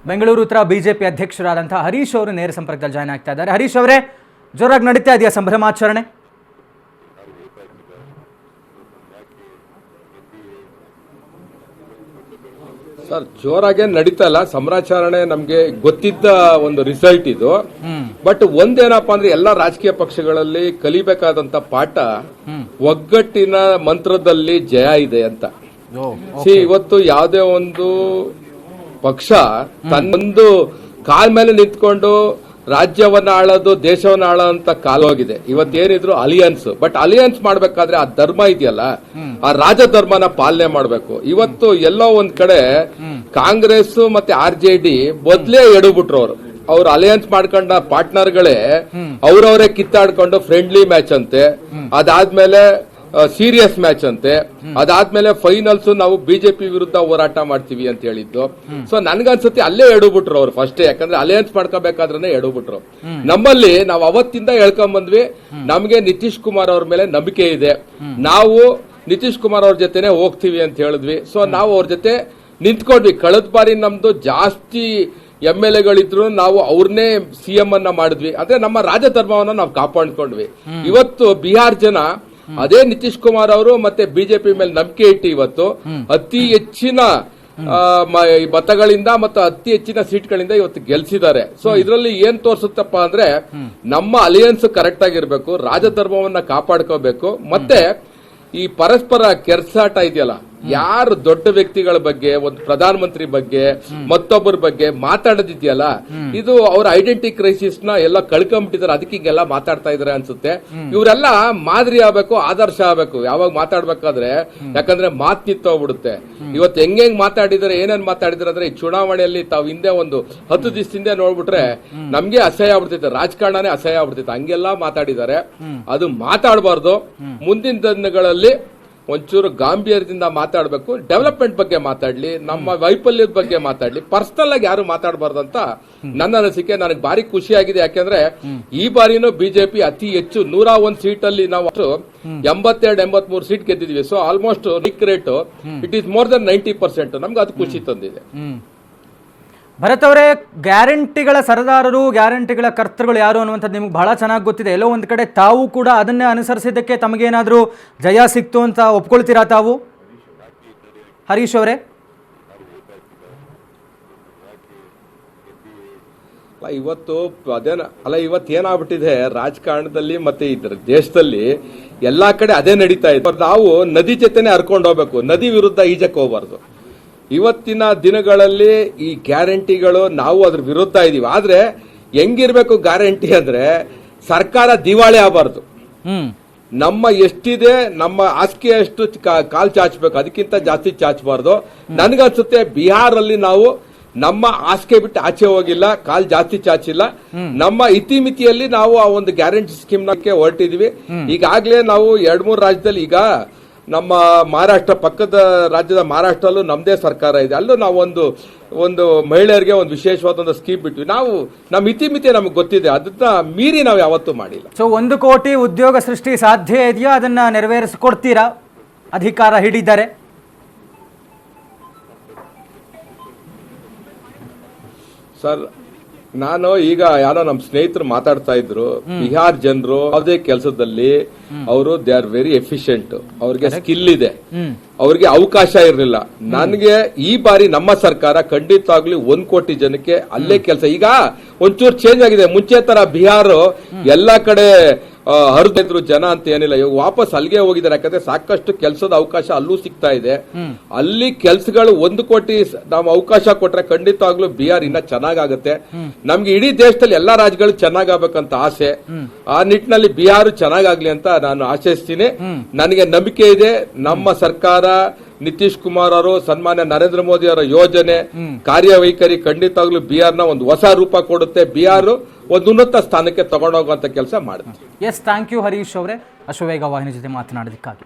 ಬೆಂಗಳೂರು ಉತ್ತರ ಬಿಜೆಪಿ ಅಧ್ಯಕ್ಷರಾದಂತಹ ಹರೀಶ್ ಅವರು ನೇರ ಸಂಪರ್ಕದಲ್ಲಿ ಜಾಯ್ನ್ ಆಗ್ತಾ ಇದ್ದಾರೆ. ಹರೀಶ್ ಅವರೇ, ಜೋರಾಗಿ ನಡೀತಾ ಇದೆಯಾ ಸಂಭ್ರಮಾಚರಣೆ? ಸರ್, ಜೋರಾಗೆ ನಡೀತಾ ಇಲ್ಲ ಸಂಭ್ರಮಾಚರಣೆ. ನಮ್ಗೆ ಗೊತ್ತಿದ್ದ ಒಂದು ರಿಸಲ್ಟ್ ಇದು. ಬಟ್ ಒಂದೇನಪ್ಪಾ ಅಂದ್ರೆ ಎಲ್ಲ ರಾಜಕೀಯ ಪಕ್ಷಗಳಲ್ಲಿ ಕಲಿಬೇಕಾದಂತ ಪಾಠ ಒಗ್ಗಟ್ಟಿನ ಮಂತ್ರದಲ್ಲಿ ಜಯ ಇದೆ ಅಂತ. ಇವತ್ತು ಯಾವುದೇ ಒಂದು ಪಕ್ಷ ತನ್ನೊಂದು ಕಾಲ್ ಮೇಲೆ ನಿಂತ್ಕೊಂಡು ರಾಜ್ಯವನ್ನ ಆಳೋದು, ದೇಶವನ್ನ ಆಳೋಂತ ಕಾಲ ಹೋಗಿದೆ. ಇವತ್ತೇನಿದ್ರು ಅಲಿಯನ್ಸ್, ಬಟ್ ಅಲಿಯನ್ಸ್ ಮಾಡ್ಬೇಕಾದ್ರೆ ಆ ಧರ್ಮ ಇದೆಯಲ್ಲ, ಆ ರಾಜಧರ್ಮನ ಪಾಲನೆ ಮಾಡಬೇಕು. ಇವತ್ತು ಎಲ್ಲೋ ಒಂದ್ ಕಡೆ ಕಾಂಗ್ರೆಸ್ ಮತ್ತೆ RJD ಮೊದ್ಲೇ ಎಡುಬಿಟ್ರು. ಅವ್ರು ಅಲಯನ್ಸ್ ಮಾಡ್ಕೊಂಡ ಪಾರ್ಟ್ನರ್ಗಳೇ ಅವ್ರವರೇ ಕಿತ್ತಾಡ್ಕೊಂಡು ಫ್ರೆಂಡ್ಲಿ ಮ್ಯಾಚ್ ಅಂತೆ, ಅದಾದ್ಮೇಲೆ ಸೀರಿಯಸ್ ಮ್ಯಾಚ್ ಅಂತೆ, ಅದಾದ್ಮೇಲೆ ಫೈನಲ್ಸ್ ನಾವು ಬಿಜೆಪಿ ವಿರುದ್ಧ ಹೋರಾಟ ಮಾಡ್ತೀವಿ ಅಂತ ಹೇಳಿದ್ದು. ಸೊ ನನ್ಗನ್ಸುತ್ತೆ ಅಲ್ಲೇ ಎಡುಬಿಟ್ರು ಅವ್ರು ಫಸ್ಟ್. ಯಾಕಂದ್ರೆ ಅಲಯನ್ಸ್ ಮಾಡ್ಕೋಬೇಕಾದ್ರೆ ಎಡುಬಿಟ್ರು. ನಮ್ಮಲ್ಲಿ ನಾವು ಅವತ್ತಿಂದ ಹೇಳ್ಕೊಂಡ್ ಬಂದ್ವಿ, ನಮ್ಗೆ ನಿತೀಶ್ ಕುಮಾರ್ ಅವ್ರ ಮೇಲೆ ನಂಬಿಕೆ ಇದೆ, ನಾವು ನಿತೀಶ್ ಕುಮಾರ್ ಅವ್ರ ಜೊತೆನೆ ಹೋಗ್ತೀವಿ ಅಂತ ಹೇಳಿದ್ವಿ. ಸೊ ನಾವು ಅವ್ರ ಜೊತೆ ನಿಂತ್ಕೊಂಡ್ವಿ. ಕಳೆದ ಬಾರಿ ನಮ್ದು ಜಾಸ್ತಿ MLAಗಳಿದ್ರು, ನಾವು ಅವ್ರನ್ನೇ CM ಅನ್ನ ಮಾಡಿದ್ವಿ. ಅದೇ ನಮ್ಮ ರಾಜಧರ್ಮವನ್ನ ನಾವು ಕಾಪಾಡ್ಕೊಂಡ್ವಿ. ಇವತ್ತು ಬಿಹಾರ್ ಜನ ಅದೇ ನಿತೀಶ್ ಕುಮಾರ್ ಅವರು ಮತ್ತೆ ಬಿಜೆಪಿ ಮೇಲೆ ನಂಬಿಕೆ ಇಟ್ಟು ಇವತ್ತು ಅತಿ ಹೆಚ್ಚಿನ ಮತಗಳಿಂದ ಮತ್ತು ಅತಿ ಹೆಚ್ಚಿನ ಸೀಟ್ಗಳಿಂದ ಇವತ್ತು ಗೆಲ್ಸಿದ್ದಾರೆ. ಸೊ ಇದರಲ್ಲಿ ಏನ್ ತೋರಿಸುತ್ತಪ್ಪ ಅಂದ್ರೆ ನಮ್ಮ ಅಲಿಯನ್ಸ್ ಕರೆಕ್ಟ್ ಆಗಿರ್ಬೇಕು, ರಾಜಧರ್ಮವನ್ನ ಕಾಪಾಡ್ಕೋಬೇಕು, ಮತ್ತೆ ಈ ಪರಸ್ಪರ ಕೆರ್ಸಾಟ ಇದೆಯಲ್ಲ, ಯಾರು ದೊಡ್ಡ ವ್ಯಕ್ತಿಗಳ ಬಗ್ಗೆ, ಒಂದು ಪ್ರಧಾನ ಮಂತ್ರಿ ಬಗ್ಗೆ, ಮತ್ತೊಬ್ಬರ ಬಗ್ಗೆ ಮಾತಾಡೋದಿದೆಯಲ್ಲ, ಇದು ಅವ್ರ ಐಡೆಂಟಿಟಿ ಕ್ರೈಸಿಸ್ ನ ಎಲ್ಲ ಕಳ್ಕೊಂಡ್ಬಿಟ್ಟಿದ್ದಾರೆ. ಅದಕ್ಕೆ ಹಿಂಗೆಲ್ಲ ಮಾತಾಡ್ತಾ ಇದಾರೆ ಅನ್ಸುತ್ತೆ. ಇವರೆಲ್ಲ ಮಾದರಿ ಆಗ್ಬೇಕು, ಆದರ್ಶ ಆಗ್ಬೇಕು ಯಾವಾಗ ಮಾತಾಡ್ಬೇಕಾದ್ರೆ. ಯಾಕಂದ್ರೆ ಮಾತ್ ನಿಂತೋಗ್ಬಿಡುತ್ತೆ. ಇವತ್ತು ಹೆಂಗ್ ಮಾತಾಡಿದಾರೆ, ಏನೇನ್ ಮಾತಾಡಿದಾರೆ ಅಂದ್ರೆ, ಈ ಚುನಾವಣೆಯಲ್ಲಿ ತಾವು ಹಿಂದೆ ಒಂದು 10 ದಿವಸದಿಂದ ನೋಡ್ಬಿಟ್ರೆ ನಮ್ಗೆ ಅಸಹ್ಯ ಆಗ್ಬಿಡ್ತೈತೆ, ರಾಜಕಾರಣನೇ ಅಸಹ್ಯ ಆಗ್ಬಿಡ್ತೈತೆ. ಹಂಗೆಲ್ಲ ಮಾತಾಡಿದ್ದಾರೆ. ಅದು ಮಾತಾಡಬಾರ್ದು. ಮುಂದಿನ ದಿನಗಳಲ್ಲಿ ಒಂಚೂರು ಗಾಂಭೀರ್ಯದಿಂದ ಮಾತಾಡಬೇಕು. ಡೆವಲಪ್ಮೆಂಟ್ ಬಗ್ಗೆ ಮಾತಾಡ್ಲಿ, ನಮ್ಮ ವೈಫಲ್ಯದ ಬಗ್ಗೆ ಮಾತಾಡ್ಲಿ, ಪರ್ಸನಲ್ ಆಗಿ ಯಾರು ಮಾತಾಡಬಾರ್ದು ಅಂತ ನನ್ನ ಅನಿಸಿಕೆ. ನನಗೆ ಭಾರಿ ಖುಷಿಯಾಗಿದೆ. ಯಾಕೆಂದ್ರೆ ಈ ಬಾರಿನೂ ಬಿಜೆಪಿ ಅತಿ ಹೆಚ್ಚು 101 ಸೀಟಲ್ಲಿ ನಾವು 82-83 ಸೀಟ್ ಗೆದ್ದಿದ್ವಿ. So almost rate it is more than 90%. ನಮ್ಗೆ ಅದು ಖುಷಿ ತಂದಿದೆ. ಭರತ್ ಅವರೇ, ಗ್ಯಾರಂಟಿಗಳ ಸರದಾರರು, ಗ್ಯಾರಂಟಿಗಳ ಕರ್ತೃಗಳು ಯಾರು ಅನ್ನುವಂಥದ್ದು ನಿಮ್ಗೆ ಬಹಳ ಚೆನ್ನಾಗಿ ಗೊತ್ತಿದೆ. ಎಲ್ಲೋ ಒಂದು ಕಡೆ ತಾವು ಕೂಡ ಅದನ್ನೇ ಅನುಸರಿಸಿದ್ದಕ್ಕೆ ತಮಗೇನಾದರೂ ಜಯ ಸಿಕ್ತು ಅಂತ ಒಪ್ಕೊಳ್ತೀರಾ ತಾವು, ಹರೀಶ್ ಅವರೇ? ಇವತ್ತೇನಾಗ್ಬಿಟ್ಟಿದೆ ರಾಜಕಾರಣದಲ್ಲಿ ಮತ್ತೆ ಇದ್ರ ದೇಶದಲ್ಲಿ ಎಲ್ಲಾ ಕಡೆ ಅದೇ ನಡೀತಾ ಇದೆ. ನಾವು ನದಿ ಜೊತೆನೆ ಹರ್ಕೊಂಡು ಹೋಗ್ಬೇಕು, ನದಿ ವಿರುದ್ಧ ಈಜಕ್ಕೆ ಹೋಗ್ಬಾರ್ದು. ಇವತ್ತಿನ ದಿನಗಳಲ್ಲಿ ಈ ಗ್ಯಾರಂಟಿಗಳು ನಾವು ಅದ್ರ ವಿರುದ್ಧ ಇದೀವಿ. ಆದ್ರೆ ಹೆಂಗಿರ್ಬೇಕು ಗ್ಯಾರಂಟಿ ಅಂದ್ರೆ, ಸರ್ಕಾರ ದಿವಾಳಿ ಆಗಬಾರ್ದು. ನಮ್ಮ ಎಷ್ಟಿದೆ ನಮ್ಮ ಹಾಸಿಗೆ ಅಷ್ಟು ಕಾಲ್ ಚಾಚಬೇಕು, ಅದಕ್ಕಿಂತ ಜಾಸ್ತಿ ಚಾಚಬಾರ್ದು. ನನ್ಗನ್ಸುತ್ತೆ ಬಿಹಾರಲ್ಲಿ ನಾವು ನಮ್ಮ ಹಾಸಿಗೆ ಬಿಟ್ಟು ಆಚೆ ಹೋಗಿಲ್ಲ, ಕಾಲ್ ಜಾಸ್ತಿ ಚಾಚಿಲ್ಲ. ನಮ್ಮ ಇತಿಮಿತಿಯಲ್ಲಿ ನಾವು ಆ ಒಂದು ಗ್ಯಾರಂಟಿ ಸ್ಕೀಮ್ ನಕ್ಕೆ ಹೊರಟಿದ್ವಿ. ಈಗಾಗಲೇ ನಾವು 2-3 ರಾಜ್ಯದಲ್ಲಿ, ಈಗ ನಮ್ಮ ಮಹಾರಾಷ್ಟ್ರ ಪಕ್ಕದ ರಾಜ್ಯದ ಮಹಾರಾಷ್ಟ್ರಲ್ಲೂ ನಮ್ದೇ ಸರ್ಕಾರ ಇದೆ, ಅಲ್ಲೂ ನಾವು ಒಂದು ಮಹಿಳೆಯರಿಗೆ ಒಂದು ವಿಶೇಷವಾದ ಒಂದು ಸ್ಕೀಮ್ ಬಿಟ್ವಿ. ನಾವು ನಮ್ಮ ಇತಿಮಿತಿ ನಮಗೆ ಗೊತ್ತಿದೆ, ಅದನ್ನ ಮೀರಿ ನಾವು ಯಾವತ್ತೂ ಮಾಡಿಲ್ಲ. ಸೊ 1 ಕೋಟಿ ಉದ್ಯೋಗ ಸೃಷ್ಟಿ ಸಾಧ್ಯ ಇದೆಯಾ? ಅದನ್ನ ನೆರವೇರಿಸಿಕೊಡ್ತೀರಾ ಅಧಿಕಾರ ಹಿಡಿದರೆ? ಸರ್, ನಾನು ಈಗ ಯಾರೋ ನಮ್ಮ ಸ್ನೇಹಿತರು ಮಾತಾಡ್ತಾ ಇದ್ರು, ಬಿಹಾರ್ ಜನರು ಯಾವುದೇ ಕೆಲಸದಲ್ಲಿ ಅವರು ದೇ ಆರ್ ವೆರಿ ಎಫಿಷಿಯಂಟ್, ಅವ್ರಿಗೆ ಸ್ಕಿಲ್ ಇದೆ, ಅವ್ರಿಗೆ ಅವಕಾಶ ಇರಲಿಲ್ಲ. ನನಗೆ ಈ ಬಾರಿ ನಮ್ಮ ಸರ್ಕಾರ ಖಂಡಿತವಾಗ್ಲಿ 1 ಕೋಟಿ ಜನಕ್ಕೆ ಅಲ್ಲೇ ಕೆಲಸ. ಈಗ ಒಂಚೂರು ಚೇಂಜ್ ಆಗಿದೆ. ಮುಂಚೆ ತರ ಬಿಹಾರ ಎಲ್ಲಾ ಕಡೆ ಹರಿದಿದ್ರು ಜನ ಅಂತ ಏನಿಲ್ಲ. ಇವಾಗ ವಾಪಸ್ ಅಲ್ಲಿಗೆ ಹೋಗಿದ್ದಾರೆ. ಯಾಕಂದ್ರೆ ಸಾಕಷ್ಟು ಕೆಲಸದ ಅವಕಾಶ ಅಲ್ಲೂ ಸಿಗ್ತಾ ಇದೆ. ಅಲ್ಲಿ ಕೆಲಸಗಳು 1 ಕೋಟಿ ನಾವು ಅವಕಾಶ ಕೊಟ್ರೆ ಖಂಡಿತವಾಗ್ಲೂ ಬಿಹಾರ್ ಇನ್ನ ಚೆನ್ನಾಗಾಗುತ್ತೆ. ನಮ್ಗೆ ಇಡೀ ದೇಶದಲ್ಲಿ ಎಲ್ಲಾ ರಾಜ್ಯಗಳು ಚೆನ್ನಾಗಾಗಬೇಕಂತ ಆಸೆ. ಆ ನಿಟ್ಟಿನಲ್ಲಿ ಬಿಹಾರ ಚೆನ್ನಾಗಾಗ್ಲಿ ಅಂತ ನಾನು ಆಶಿಸ್ತೀನಿ. ನನಗೆ ನಂಬಿಕೆ ಇದೆ, ನಮ್ಮ ಸರ್ಕಾರ, ನಿತೀಶ್ ಕುಮಾರ್ ಅವರು, ಸನ್ಮಾನ್ಯ ನರೇಂದ್ರ ಮೋದಿ ಅವರ ಯೋಜನೆ, ಕಾರ್ಯವೈಖರಿ ಖಂಡಿತವಾಗ್ಲೂ ಬಿಹಾರ್ನ ಒಂದು ಹೊಸ ರೂಪ ಕೊಡುತ್ತೆ. ಬಿಹಾರ ಒಂದು ಉನ್ನತ ಸ್ಥಾನಕ್ಕೆ ತಗೊಂಡೋಗುವಂತ ಕೆಲಸ ಮಾಡುತ್ತೆ. ಎಸ್, ಥ್ಯಾಂಕ್ ಯು ಹರೀಶ್ ಅವರೇ, ಅಶ್ವವೇಗ ವಾಹಿನಿ ಜೊತೆ ಮಾತನಾಡೋದಕ್ಕಾಗಿ.